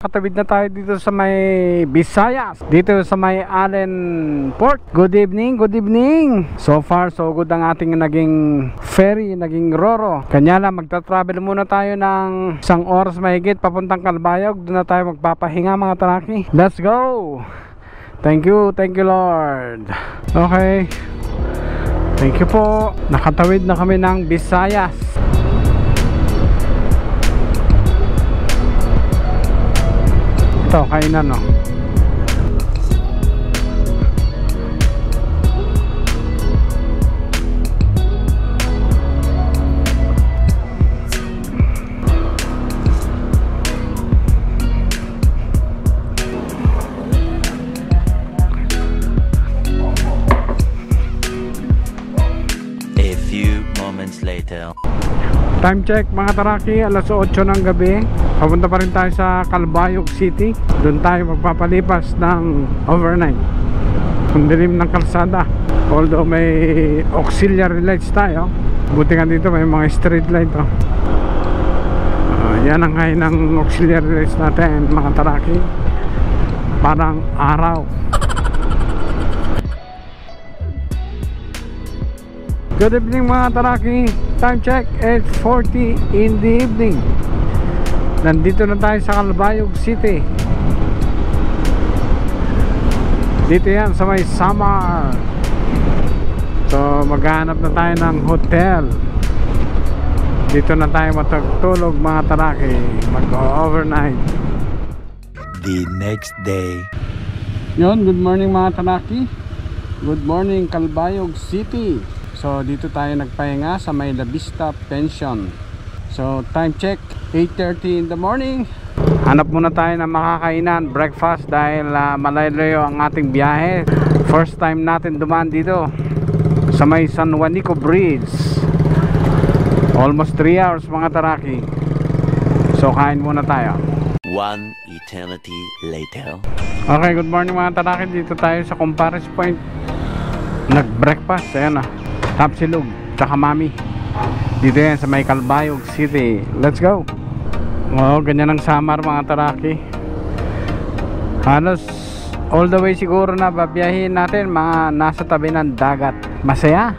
Katawid na tayo dito sa may Visayas, dito sa may Allen Port. Good evening, good evening. So far so good ang ating naging ferry, naging Roro. Kanya lang magta-travel muna tayo ng 1 oras mahigit papuntang Calbayog. Doon na tayo magpapahinga mga taraki. Let's go. Thank you Lord. Okay, thank you po. Nakatawid na kami ng Visayas. Ito, kainan no. A few moments later. Time check mga taraki, alas 8 ng gabi. Papunta pa rin tayo sa Calbayog City. Doon tayo magpapalipas ng overnight. Ang dilim ng kalsada. Although may auxiliary lights tayo, buti nga dito may mga street light oh. Yan ang ngayon ng auxiliary lights natin mga taraki. Parang araw. Good evening mga taraki. Time check, 8:40 in the evening. Nandito na tayo sa Calbayog City. Dito yan sa may Samar. So maghanap na tayo ng hotel. Dito na tayo matutulog mga taraki. Mag-overnight. The next day. Yun, good morning mga taraki. Good morning Calbayog City. So dito tayo nagpahinga sa may La Vista Pension. So time check, 8:30 in the morning. Hanap muna tayo ng makakainan, breakfast dahil malayo ang ating biyahe. First time natin dumaan dito sa may San Juanico Bridge. Almost 3 hours mga taraki. So kain muna tayo. One eternity later. Okay, good morning mga taraki. Dito tayo sa Compares Point. Nag-breakfast, ayan na. Tapsilog, tsaka mami. Dito yan sa may Calbayog City. Let's go. Oh, ganyan ang Samar mga taraki. Halos all the way siguro na babiyahin natin mga nasa tabi ng dagat. Masaya.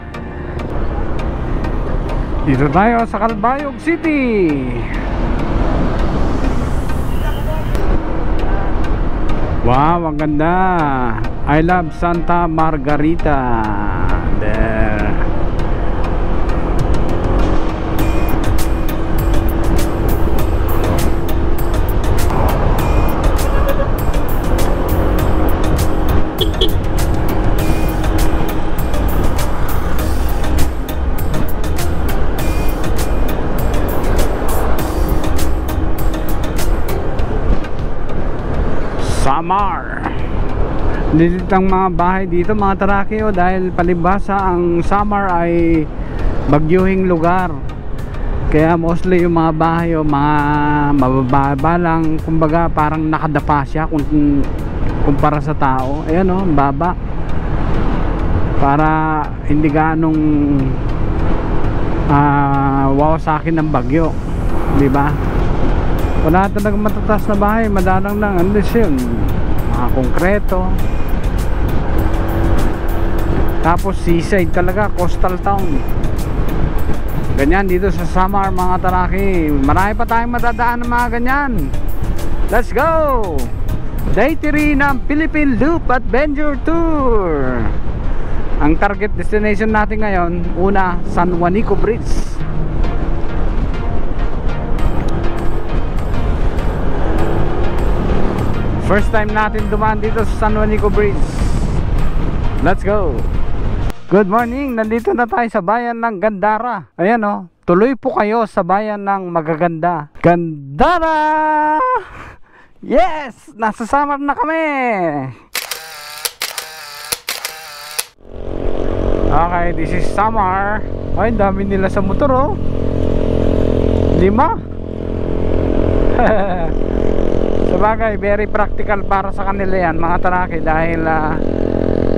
Dito tayo sa Calbayog City. Wow, ang ganda. I love Santa Margarita. There. Samar. Lilitang mga bahay dito mga taraki oh, dahil palibhasa ang Samar ay bagyuhing lugar. Kaya mostly yung mga bahay oh, mga mabababa lang, kumbaga parang nakadapa siya kumpara sa tao. Ayan oh, baba. Para hindi ganong wow sa akin ng bagyo, di ba? Wala talagang matataas na bahay, madalang lang ano yun, mga konkreto. Tapos seaside talaga, coastal town. Ganyan dito sa Samar mga taraki. Marami pa tayong madadaan ng mga ganyan. Let's go! Day 3 ng Philippine Loop Adventure Tour. Ang target destination natin ngayon, una, San Juanico Bridge. First time natin dumaan dito sa San Juanico Bridge. Let's go. Good morning, nandito na tayo sa bayan ng Gandara. Ayan oh, tuloy po kayo sa bayan ng magaganda, Gandara. Yes, nasa Samar na kami. Okay, this is Samar. Ay, dami nila sa motor oh. 5. Sabagay, very practical para sa kanila yan mga taraki. Dahil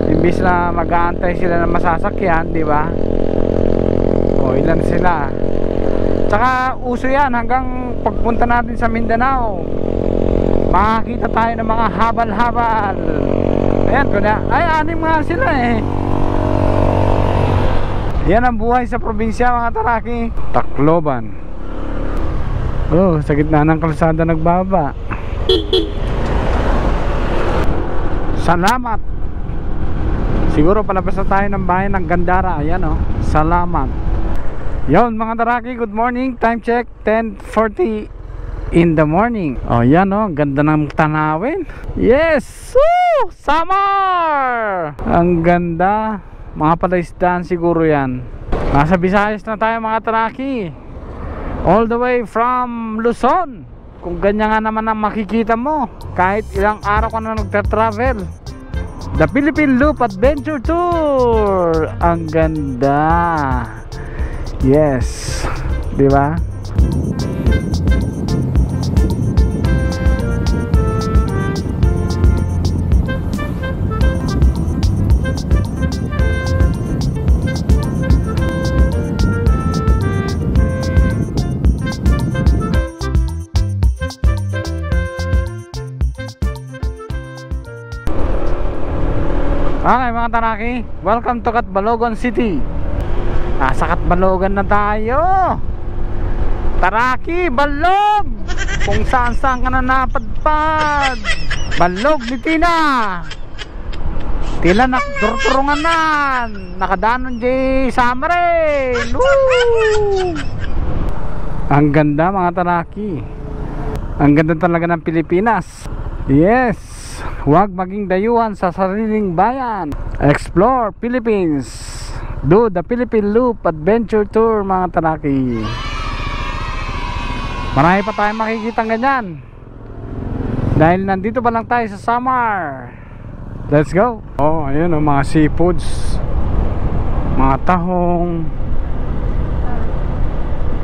imbis na mag-aantay sila ng masasakyan, di ba? O ilan sila. Tsaka uso yan hanggang pagpunta natin sa Mindanao, makakita tayo ng mga habal-habal. Ayan, ay 6 nga sila eh. Yan ang buhay sa probinsya mga taraki. Tacloban. Oh, sa gitna ng kalsada nagbaba. Salamat. Siguro palabas na tayo ng bahay ng Gandara. Ayan oh, salamat. Yon mga taraki, good morning. Time check 10:40 in the morning. Oh yan oh, ganda ng tanawin. Yes, woo! Summer. Ang ganda. Mga palaisdaan siguro yan. Nasa Visayas na tayo mga taraki. All the way from Luzon. Kung ganyan nga naman ang makikita mo, kahit ilang araw ka na nagta-travel. The Philippine Loop Adventure Tour. Ang ganda. Yes, di ba? Okay mga taraki, welcome to Catbalogan City. Nasa Catbalogan na tayo. Taraki, balog! Kung saan saan ka na napadpad. Balog ni Tina. Tila nakturturunganan. Nakadanon di Samarin. Woo! Ang ganda mga taraki. Ang ganda talaga ng Pilipinas. Yes, huwag maging dayuhan sa sariling bayan. Explore Philippines. Do the Philippine Loop Adventure Tour mga taraki. Marami pa tayong makikita ganyan. Dahil nandito pa lang tayo sa Samar. Let's go. Oh, ayun oh, mga seafoods. Mga tahong.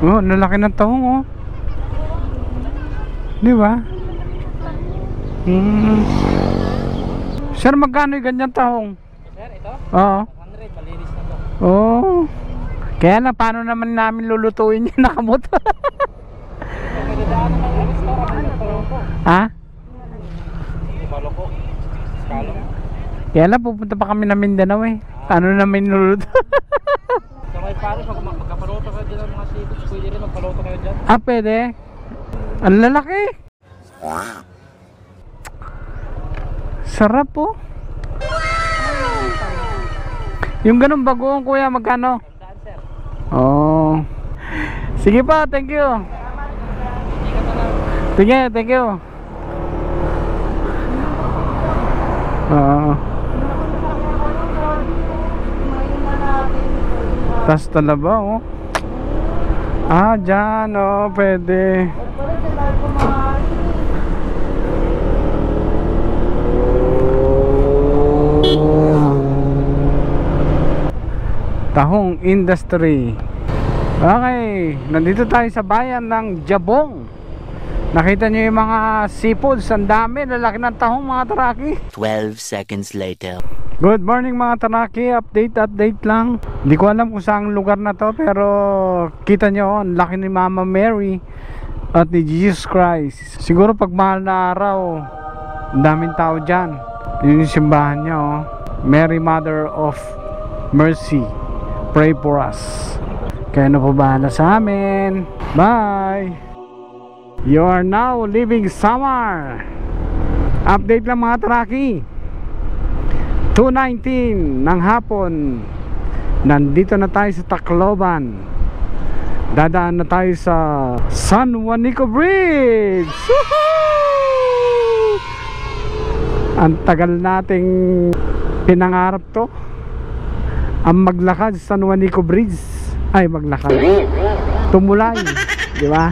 Oh, nalaki ng tahong oh. Di ba? Sir, magkano yung ganyan tahong? Sir, ito? Oo. 100, malinis na to. Oo. Kaya lang, paano naman namin lulutuin yung nakamot? Magdadaanan ng restaurant ng Paloko. Ha? Hindi Paloko. Skalong. Kaya lang, pupunta pa kami ng Mindanao eh. Paano namin luluto? So may pares, magkapaloto kayo dyan ng mga seafoods. Pwede rin magpaloto kayo dyan. Ah, pwede? Ang lalaki. Sarap po. Yung ganun bagoong kuya, magkano? Saan, sir? Oh. Sige pa, thank you. Sige, thank you. Tas talaba oh. Ah, dyan oh, pwede. Tahong Industry. Okay, nandito tayo sa bayan ng Jabong. Nakita nyo yung mga seafoods, ang dami, lalaki ng tahong mga taraki. 12 seconds later. Good morning mga taraki, update lang. Hindi ko alam kung saang lugar na to, pero kita nyo, ang laki ni Mama Mary at ni Jesus Christ. Siguro pag mahal na araw, ang daming tao dyan. Yun yung simbahan nyo, Mary Mother of Mercy, pray for us. Kaya na po bahala sa amin. Bye. You are now leaving Samar. Update lang mga taraki. 2:19 ng hapon. Nandito na tayo sa Tacloban. Dadaan na tayo sa San Juanico Bridge. Woohoo! Ang tagal nating pinangarap to. Ang maglakad sa San Juanico Bridge. Ay, maglakad. Tumulay, di ba?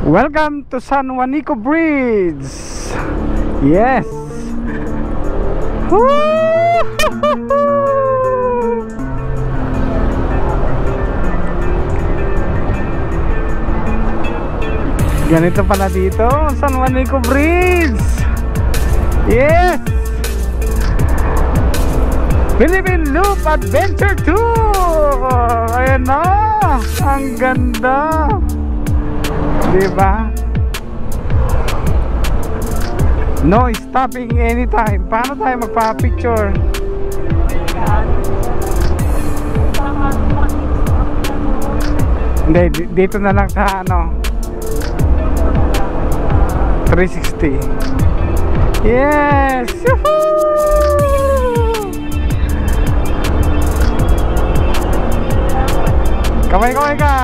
Welcome to San Juanico Bridge. Yes. Woo! Ganito pala dito, San Juanico Bridge. Yes! Philippine Loop Adventure Tour. Ayan na, ang ganda. Diba? No stopping anytime. Paano tayo magpa-picture? Hindi, dito na lang sa ano 360. Yes! Yahoo! Kamay-kamay ka!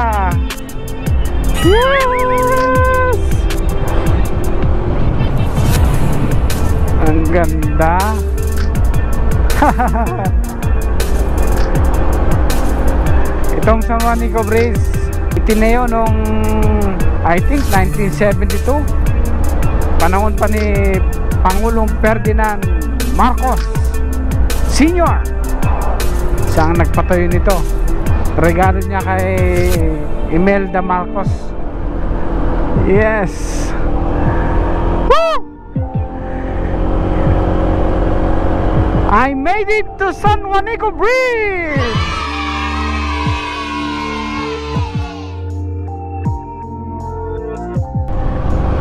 Yes! Ang ganda! Itong San Juanico Bridge, itineo nung I think 1972, panahon pa ni Pangulong Ferdinand Marcos Sr. Siya ang nagpatayo nito. Regalo niya kay Imelda Marcos. Yes. Woo! I made it to San Juanico Bridge.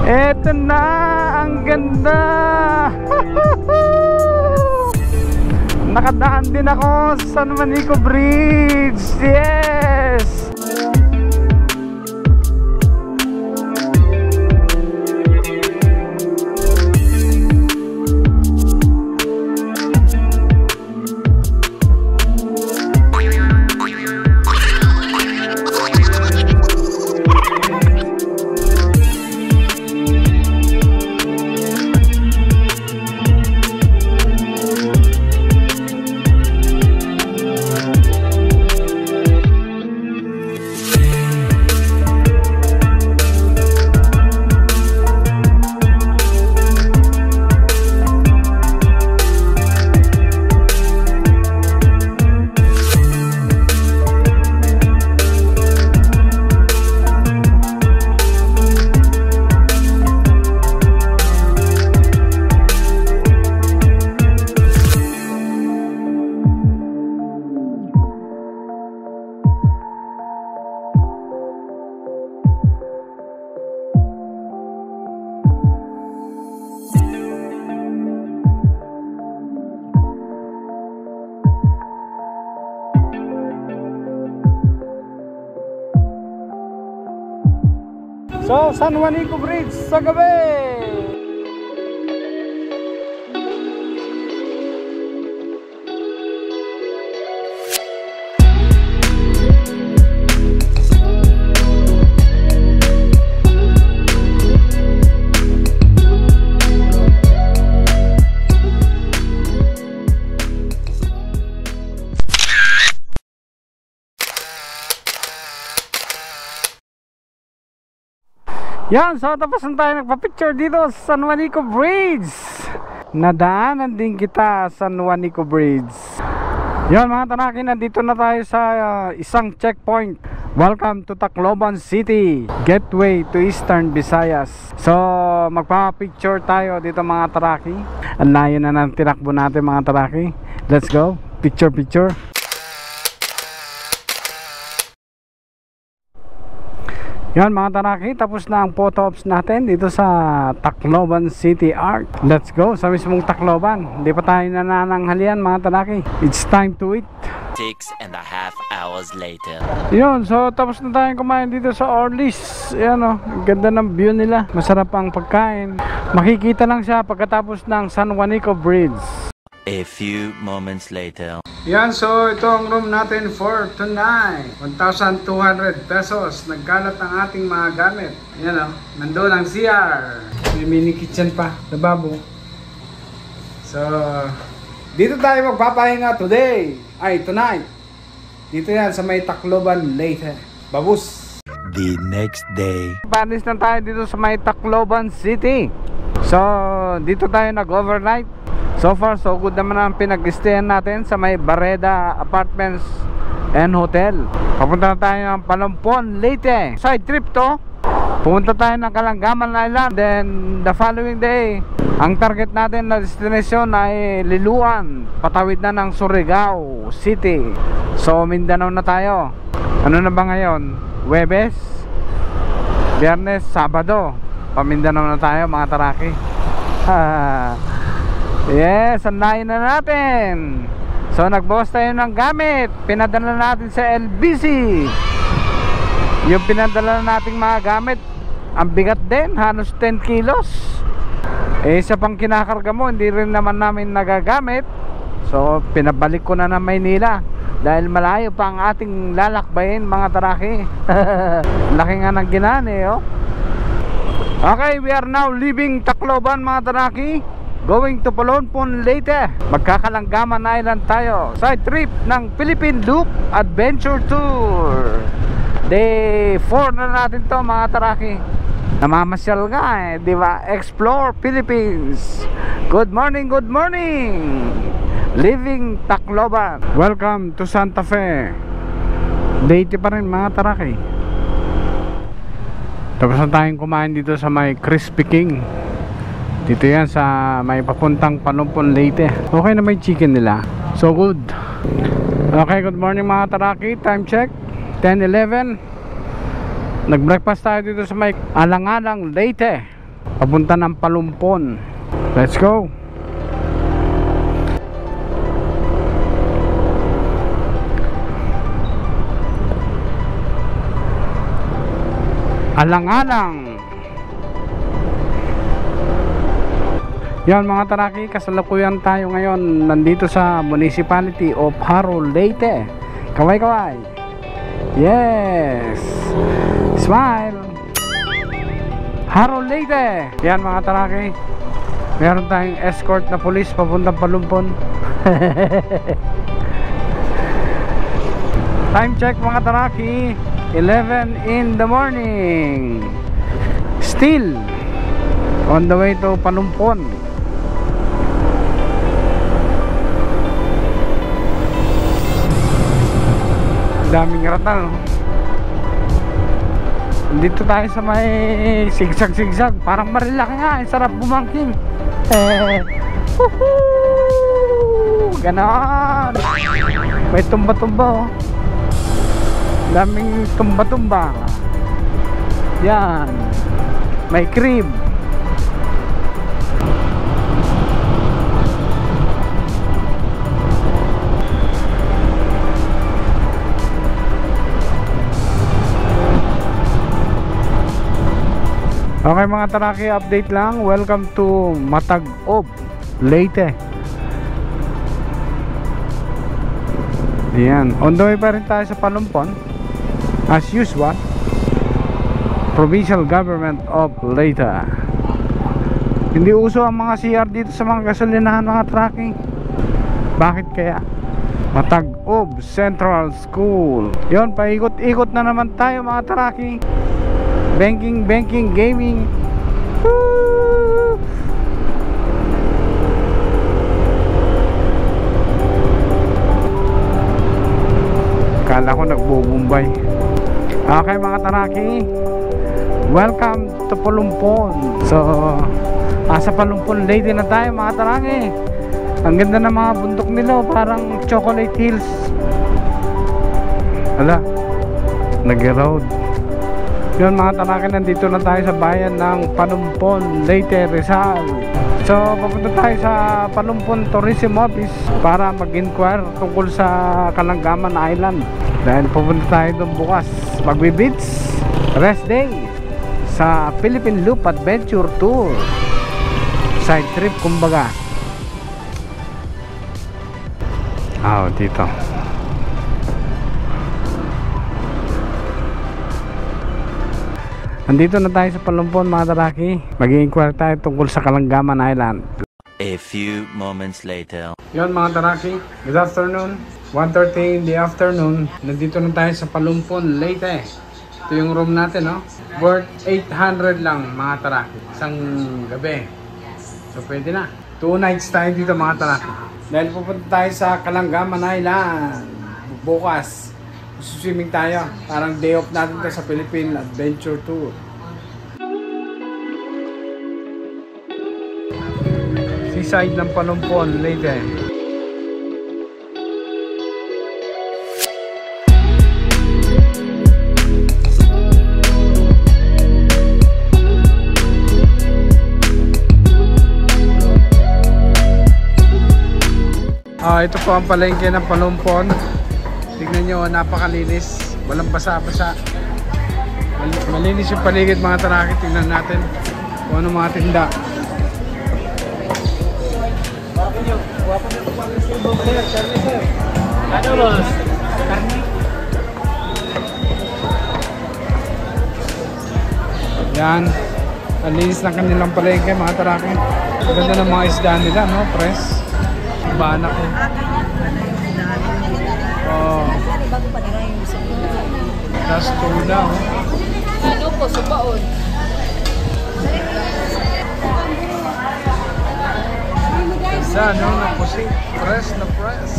Eto na, ang ganda. Nakadaan din ako sa San Juanico Bridge. Yes. So, San Juanico Bridge sa gabi. Yan, so tapos na tayo nagpa-picture dito sa San Juanico Bridge. Nadaanan din kita sa San Juanico Bridge. Yan mga tanaki, nandito na tayo sa isang checkpoint. Welcome to Tacloban City, gateway to Eastern Visayas. So magpa-picture tayo dito mga taraki. Ang layo na ng tinakbo natin mga taraki. Let's go, picture picture. Yan mga tanaki, tapos na ang photo ops natin dito sa Tacloban City Art. Let's go sa mismong Tacloban. Hindi pa tayo nanananghalian mga tanaki. It's time to eat. 6.5 hours later. Yun, so tapos na tayong kumain dito sa Orlis. Yan o, ganda ng view nila. Masarap ang pagkain. Makikita lang siya pagkatapos ng San Juanico Bridge. A few moments later. Yan, so ito ang room natin for tonight. 1,200 pesos. Nagkalat ang ating mga gamit. Yan o, nandun ang CR. May mini kitchen pa, lababo. So, dito tayo magpapahinga today. Ay, tonight. Dito yan sa may Tacloban, Leyte. Babus. The next day. Panis na tayo dito sa may Tacloban City. So, dito tayo nag-overnight. So far, so good naman ang pinag-stayan natin sa may Bareda Apartments and Hotel. Papunta na tayo ng Palampon, Leyte. Side trip to. Pumunta tayo ng Kalangaman Island. Then the following day, ang target natin na destination ay Liloan. Patawid na ng Surigao City. So Mindanao na tayo. Ano na ba ngayon? Huwebes, Biyernes, Sabado. Pamindanao na tayo mga taraki. Yes, andayin na natin. So nagbawas tayo ng gamit. Pinadala natin sa LBC. Yung pinadala nating mga gamit, ang bigat din, halos 10 kilos. Isa pang kinakarga mo, hindi rin naman namin nagagamit. So pinabalik ko na ng Maynila dahil malayo pa ang ating lalakbayin mga taraki. Laki nga ng ginani, oh. Okay, we are now leaving Tacloban mga taraki, going to Palonpon Leyte. Magkakalanggaman Island tayo. Side trip ng Philippine Loop Adventure Tour. Day 4 na natin to mga taraki. Namamasyal nga eh, di ba? Explore Philippines. Good morning, good morning. Leaving Tacloban. Welcome to Santa Fe. Leyte pa rin mga taraki. Tapos na tayong kumain dito sa may Crispy King. Dito yan sa may papuntang Palonpon Leyte. Okay na may chicken nila. So good. Okay, good morning mga taraki. Time check 10:11. Nag-breakfast tayo dito sa may Alang-alang Leyte, papunta ng Palonpon. Let's go. Alang-alang. Yan mga taraki, kasalukuyan tayo ngayon nandito sa Municipality of Haro, Leyte. Kaway-kaway. Yes. Smile. Haro, Leyte. Yan mga taraki, meron tayong escort na police papuntang Palonpon. Time check mga taraki, 11 in the morning. Still on the way to Palonpon. Daming ratal. Dito tayo sa may sigsag-sigsag. Parang Marilaki nga, sarap bumangking. Ganon. May tumba-tumba, oh. Daming tumba-tumba. Yan. May crib. Okay mga taraki, update lang. Welcome to Matag-Ob, Leyte. Yan. On the way pa rin tayo sa Palonpon. As usual, Provincial Government of Leyte. Hindi uso ang mga CR dito sa mga gasolinahan mga tracking. Bakit kaya? Matag-Ob Central School. Yon, paikot-ikot na naman tayo mga tracking. Banking, gaming. Woo! Kala ko nagbubumbay. Okay mga taraki, welcome to Palonpon. So sa Palonpon Leyte na tayo mga taraki. Ang ganda ng mga bundok nila, parang chocolate hills. Wala, nag-road. Yun mga taraki, nandito na tayo sa bayan ng Palonpon, Leyte, Rizal. So papunta tayo sa Palonpon Tourism Office para mag-inquire tungkol sa Kalangaman Island. Dahil pupunta tayo doon bukas, magbe-beach rest day sa Philippine Loop Adventure Tour. Side trip kumbaga. Dito. Nandito na tayo sa Palonpon mga taraki. Mag-i-inquire tayo tungkol sa Kalangaman Island. A few moments later. Yon mga taraki, good afternoon. 1:30 in the afternoon. Nandito na tayo sa Palonpon, Leyte. Ito yung room natin, no? Worth 800 lang mga taraki, isang gabi. So pwede na. 2 nights tayo dito mga taraki. Dahil pupunta tayo sa Kalangaman Island bukas. Swimming tayo. Parang day off natin to sa Philippine Adventure Tour. bayside ng Palumpon, Leyte. Ito po ang palengke ng Palumpon. Tignan nyo, napakalinis. Walang basa-basa. Malinis yung paligid mga tarakit. Tingnan natin kung ano mga tinda. Yan. Malinis ng kanilang palengke mga tarakit. Ganda ng mga isda nila, no? Press. Banak ko. Oh. That's tuna. Ano po, subaon. Isa, no? Napusi. Press na press.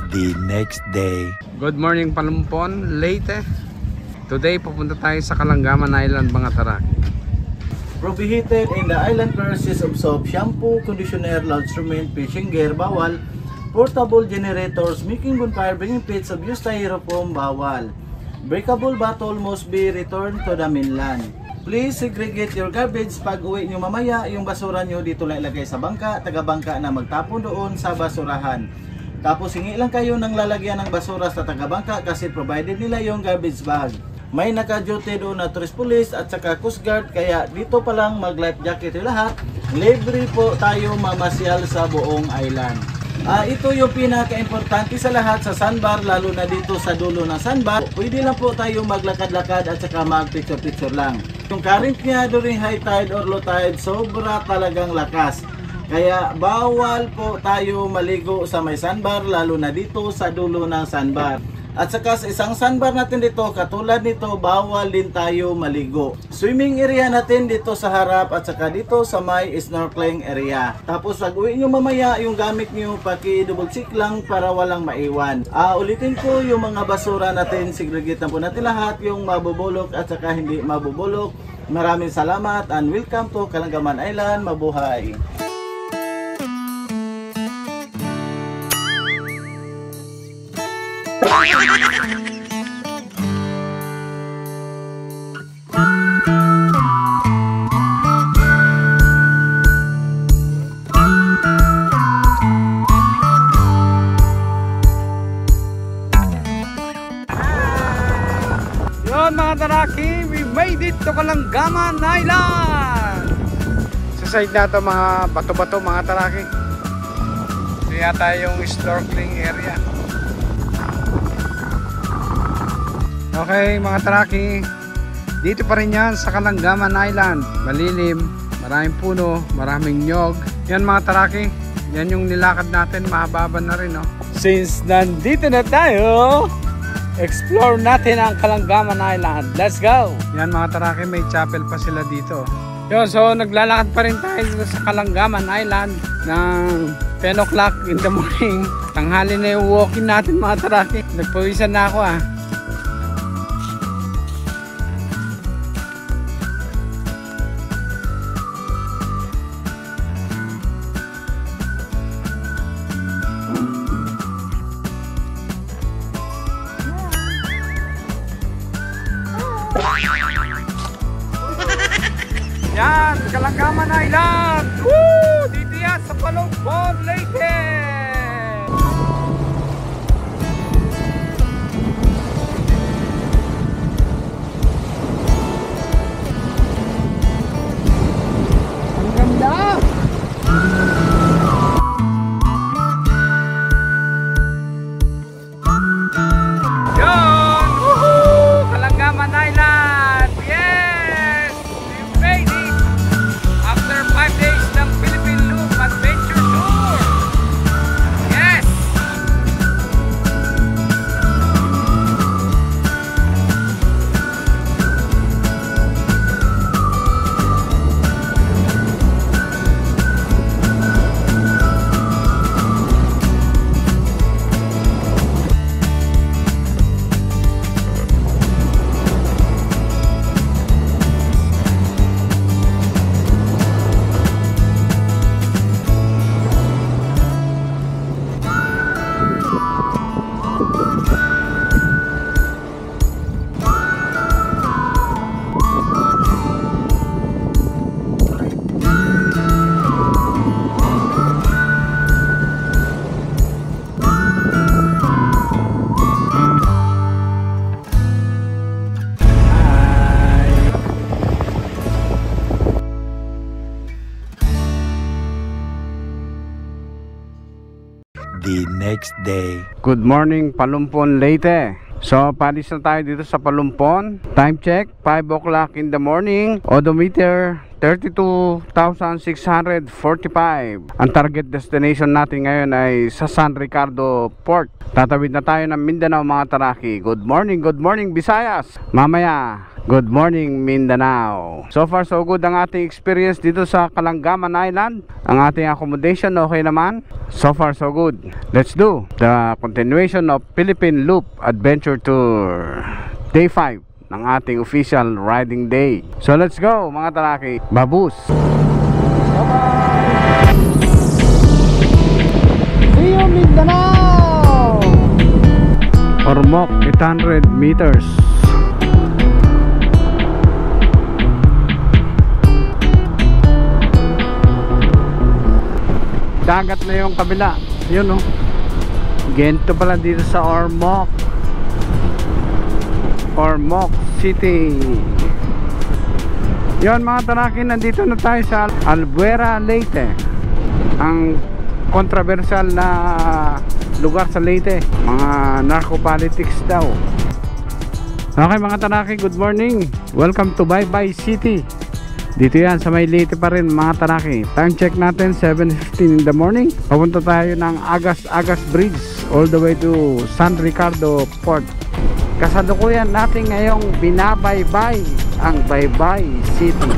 The next day. Good morning, Palumpon, Leyte. Today, pupunta tayo sa Kalangaman Island, mga tarak. Prohibited in the island premises of soap, shampoo, conditioner, instrument, fishing gear, bawal. Portable generators, making bonfire, bringing pits of used styrofoam, bawal. Breakable bottle must be returned to the mainland. Please segregate your garbage pag uwi nyo mamaya. Yung basura nyo dito lang ilagay sa bangka. Taga-bangka na magtapon doon sa basurahan. Tapos hingi lang kayo ng lalagyan ng basura sa taga-bangka kasi provided nila yung garbage bag. May naka-duty doon na tourist police at saka coast guard, kaya dito pa lang mag-life jacket yung lahat. Libre po tayo mamasyal sa buong island. Ito yung pinaka-importante sa lahat sa sandbar, lalo na dito sa dulo ng sandbar. Pwede lang po tayo maglakad-lakad at saka mag-picture-picture lang. Yung current niya during high tide or low tide, sobra talagang lakas. Kaya bawal po tayo maligo sa may sandbar, lalo na dito sa dulo ng sandbar. At saka sa isang sandbar natin dito, katulad nito, bawal din tayo maligo. Swimming area natin dito sa harap at saka dito sa may snorkeling area. Tapos pag uwi nyo mamaya, yung gamit nyo paki-double check lang para walang maiwan. Ulitin ko, yung mga basura natin, segregate na po natin lahat, yung mabubulok at saka hindi mabubulok. Maraming salamat and welcome to Kalangaman Island. Mabuhay! Yun mga taraki, we made it to Kalangaman Island. Sa side na to mga bato-bato mga taraki. Ito yata yung snorkeling area. Okay mga taraki, dito pa rin yan sa Kalangaman Island. Malilim, maraming puno, maraming nyog. Yan mga taraki, yan yung nilakad natin, mahaba na rin, no? Since nandito na tayo, explore natin ang Kalangaman Island. Let's go! Yan mga taraki, may chapel pa sila dito. Yun, so naglalakad pa rin tayo dito sa Kalangaman Island ng 10 o'clock in the morning. Tanghali na yung walking natin mga taraki. Nagpawisan na ako Yan, Kalangaman Island! Woo! Dito yan sa Palumpon, Leyte! Ang ganda! Yan! Woohoo! Kalangaman Island! Yes! We made it! After 5 days ng Philippine Loop Adventure Tour. The next day. Good morning, Palumpon, Leyte. So, palis na tayo dito sa Palumpon. Time check, 5 o'clock in the morning. Odometer, 32,645. Ang target destination natin ngayon ay sa San Ricardo Port. Tatawid na tayo ng Mindanao, mga taraki. Good morning Visayas. Mamaya, good morning Mindanao. So far so good ang ating experience dito sa Kalangaman Island. Ang ating accommodation okay naman. So far so good. Let's do the continuation of Philippine Loop Adventure Tour Day 5 ng ating official riding day. So let's go mga taraki. Babus. Bye-bye. See you Mindanao. Ormoc 800 meters. Dagat na yung kabila. Yun oh. Gento pala dito sa Ormoc City. Yun mga taraki, nandito na tayo sa Albuera, Leyte. Ang controversial na lugar sa Leyte. Mga narco-politics daw. Okay mga taraki, good morning. Welcome to Baybay City. Dito yan sa may Leyte pa rin mga taraki. Time check natin 7:15 in the morning. Papunta tayo ng Agas Bridge all the way to San Ricardo Port. Kasalukuyan natin ngayong binabaybay ang Baybay City.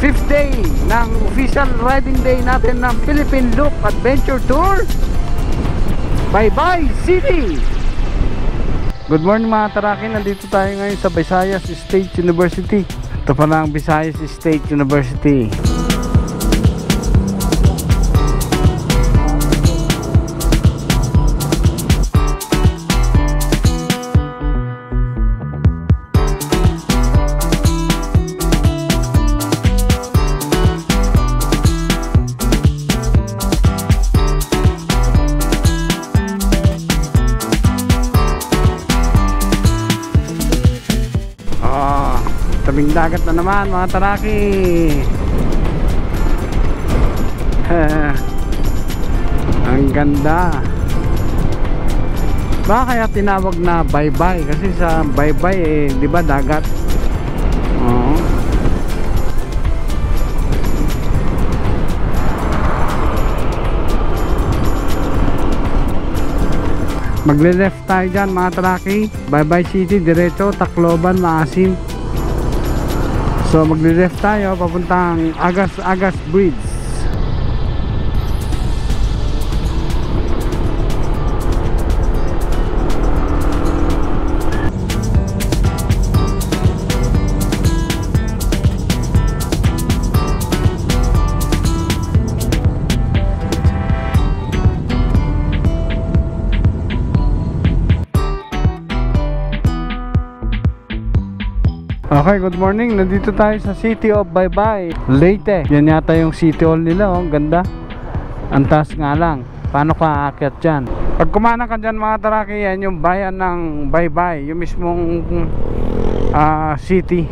5th day ng official riding day natin ng Philippine Loop Adventure Tour Baybay City. Good morning mga taraki. Nandito tayo ngayon sa Visayas State University. Ito pala ang Visayas State University. Tabing dagat na naman mga taraki. Ang ganda. Baka kaya tinawag na baybay kasi sa baybay di ba dagat? Oo. Magle-left tayo dyan mga taraki. Baybay City, diretso, Tacloban, Maasim. So magle-left tayo papuntang Agas Bridge. Okay, good morning. Nandito tayo sa City of Baybay, Leyte. Yan yata yung City Hall nila, oh. Ganda. Ang taas nga lang. Paano ka aakyat dyan? Pag kumanan ka dyan mga taraki, yan yung bayan ng Baybay. Yung mismong city.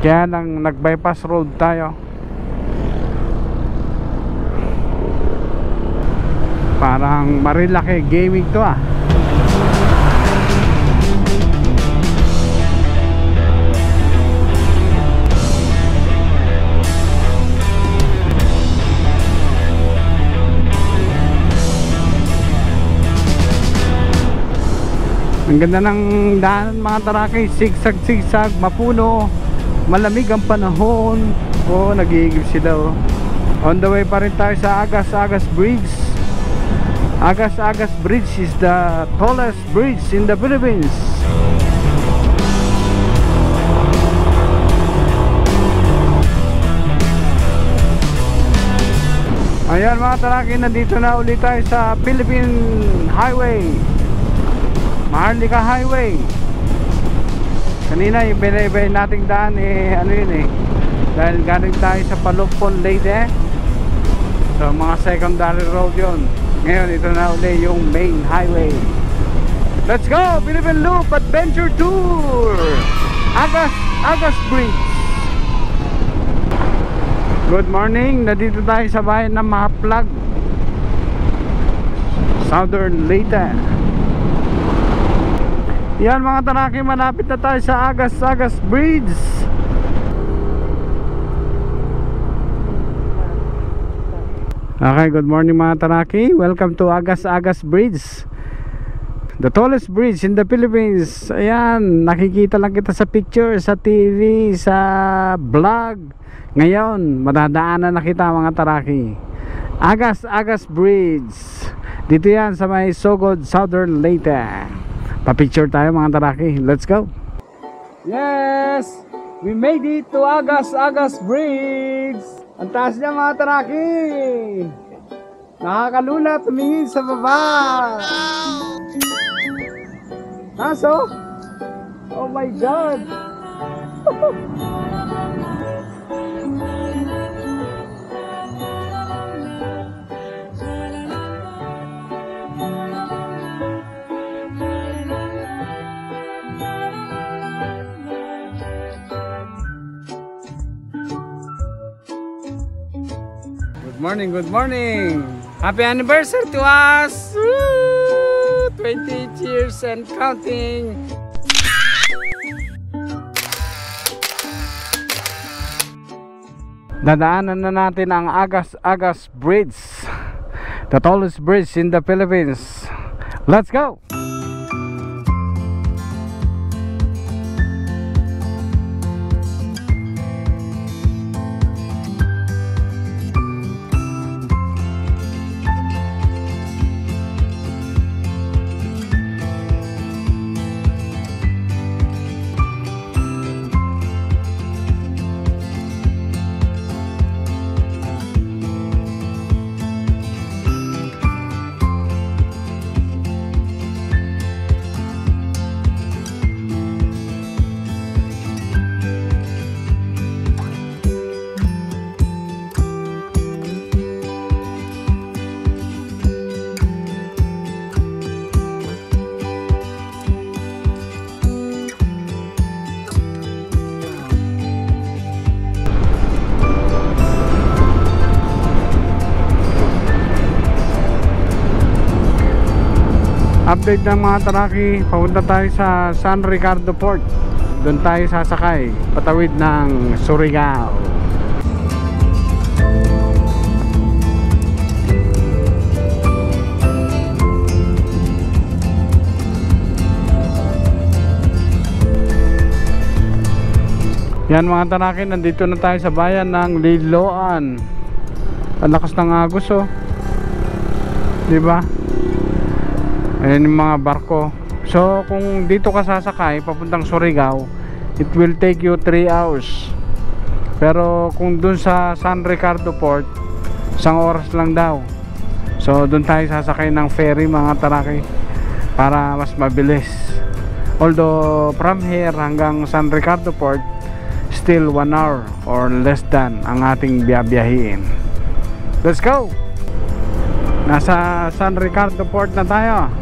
Kaya lang nag-bypass road tayo. Parang Marilaki gaming to ah. Ang ganda ng daanan mga taraki, sigsag, mapuno, malamig ang panahon. Oh, nag-iigib sila oh. On the way pa rin tayo sa Agas Bridge. Agas Bridge is the tallest bridge in the Philippines. Ayan mga taraki, nandito na ulit tayo sa Philippine Highway, Maharlika Highway. Kanina yung binay nating daan ano yun dahil galing tayo sa Palumpon, Leyte. So mga secondary road yun. Ngayon ito na ulit yung main highway. Let's go! Philippine Loop Adventure Tour Agas Bridge. Good morning, nandito tayo sa bayan ng Mahaplag. Southern Leyte. Yan mga Taraki, malapit na tayo sa Agas Bridge. Okay, good morning mga Taraki. Welcome to Agas Bridge, the tallest bridge in the Philippines. Ayan, nakikita lang kita sa picture, sa TV, sa vlog. Ngayon, madadaanan na kita mga Taraki. Agas Bridge. Dito yan sa may Sogod, Southern Leyte. Pa-picture tayo mga Taraki. Let's go. Yes! We made it to Agas Bridge. Ang taas niya mga Taraki. Nakakalula tumingin sa baba. Aso? Oh my God. Good morning. Happy anniversary to us. Woo! 28 years and counting. Dadaanan na natin ang Agas Bridge, the tallest bridge in the Philippines. Let's go. Update ng mga Taraki, papunta tayo sa San Ricardo Port. Doon tayo sasakay patawid ng Surigao. Yan mga Taraki, nandito na tayo sa bayan ng Liloan. Ang lakas ng agos oh, diba? Ayan yung mga barko. So kung dito ka sasakay papuntang Surigao, it will take you 3 hours. Pero kung dun sa San Ricardo Port, 1 oras lang daw. So dun tayo sasakay ng ferry mga Taraki para mas mabilis. Although from here hanggang San Ricardo Port, still 1 hour or less than ang ating biyabiyahin. Let's go! Nasa San Ricardo Port na tayo.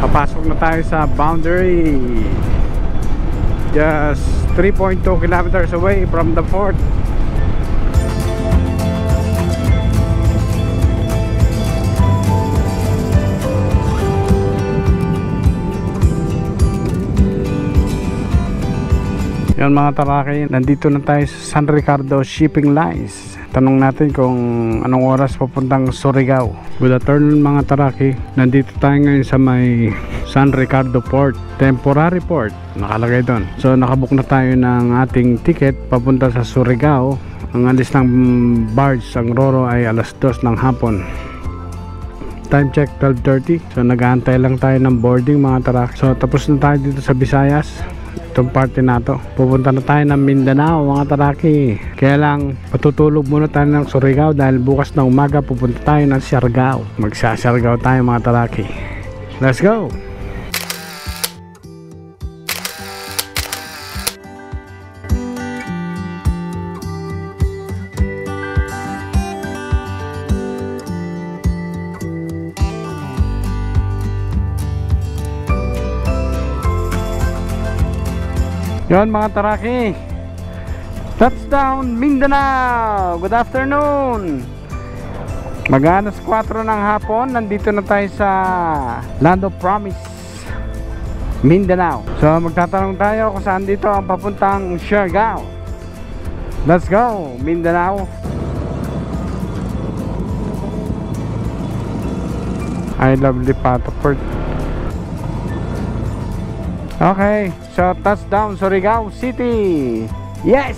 Papasok na tayo sa boundary. Just 3.2 kilometers away from the port. Yan mga Taraki, nandito na tayo sa San Ricardo Shipping Lines. Tanong natin kung anong oras papuntang Surigao. Good afternoon mga Taraki, nandito tayo ngayon sa may San Ricardo Port, temporary port nakalagay doon. So nakabook na tayo ng ating ticket papunta sa Surigao. Ang alis ng barge, ang Roro, ay alas 2 ng hapon. Time check 12:30. So nag-aantay lang tayo ng boarding mga Taraki. So tapos na tayo dito sa Visayas, itong party na to. Pupunta na tayo ng Mindanao mga Taraki. Kaya lang patutulog muna tayo ng Surigao dahil bukas na umaga pupunta tayo ng Siargao. Magsa-Siargao tayo mga Taraki. Let's go! Yon mga Taraki, touchdown Mindanao. Good afternoon. Mag-alas 4 ng hapon, nandito na tayo sa Land of Promise, Mindanao. So magtatanong tayo kung saan dito ang papuntang Siargao. Let's go, Mindanao. I love Lipato Port. Okay, so touchdown Surigao City. Yes!